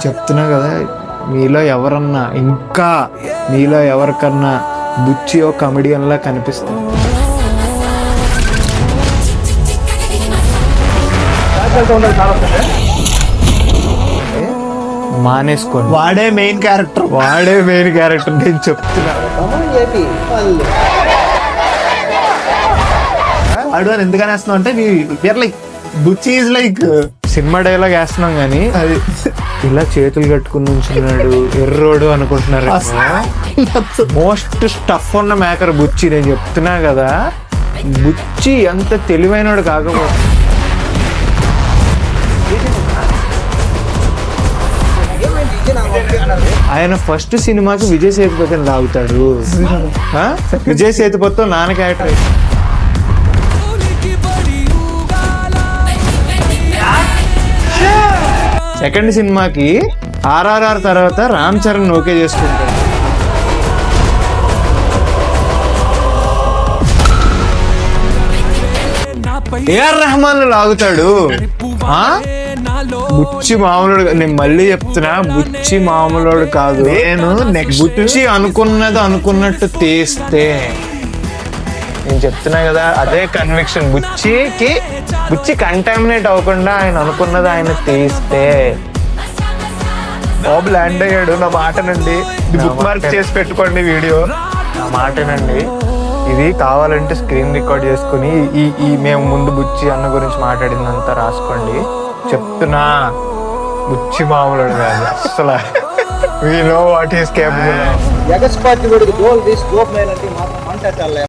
చెప్తున్నా కదా, మీలో ఎవరన్నా ఇంకా మీలో ఎవరికన్నా బుచ్చి ఓ కమెడియన్ లా కనిపిస్తుంది. మానేసుకోండి. వాడే మెయిన్ క్యారెక్టర్ నేను చెప్తున్నా. అడు అని ఎందుకని వేస్తున్నావు అంటే we are like Buchi is like cinema dialogue వేస్తున్నాం కానీ అది ఇలా చేతులు కట్టుకుని ఉంచున్నాడు ఎర్రోడు అనుకుంటున్నారు. మోస్ట్ స్టఫ్ ఉన్న మేకర్ బుచ్చి. నేను చెప్తున్నా కదా, బుచ్చి ఎంత తెలివైనడు కాకపోతే ఆయన ఫస్ట్ సినిమాకి విజయ్ సేతుపతిని లాగుతాడు. విజయ్ సేతుపతితో నాన్న క్యారెక్టర్. సెకండ్ సినిమాకి RRR తర్వాత రామ్ చరణ్ ఓకే చేసుకుంటాడు. AR రెహమాన్ లాగుతాడు. బుచ్చి మామూలుడు. నేను మళ్ళీ చెప్తున్నా, బుచ్చి మామూలుడు కాదు. నేను నెక్స్ట్ బుచ్చి అనుకున్నట్టు తీస్తే, నేను చెప్తున్నా కదా, అదే కన్విక్షన్. బుచ్చి కంటామినేట్ అవ్వకుండా ఆయన అనుకున్నది ఆయన తీస్తే. బాబు ల్యాండ్ అయ్యాడు. నా మాటనండి, బుక్ మార్క్ చేసి పెట్టుకోండి వీడియో. నా మాటనండి. ఇది కావాలంటే స్క్రీన్ రికార్డ్ చేసుకుని ఈ మేము ముందు బుచ్చి అన్న గురించి మాట్లాడిందంతా రాసుకోండి. చెప్తున్నా, బుచ్చి మామూలు కాదు అసలు. We know what he is capable of.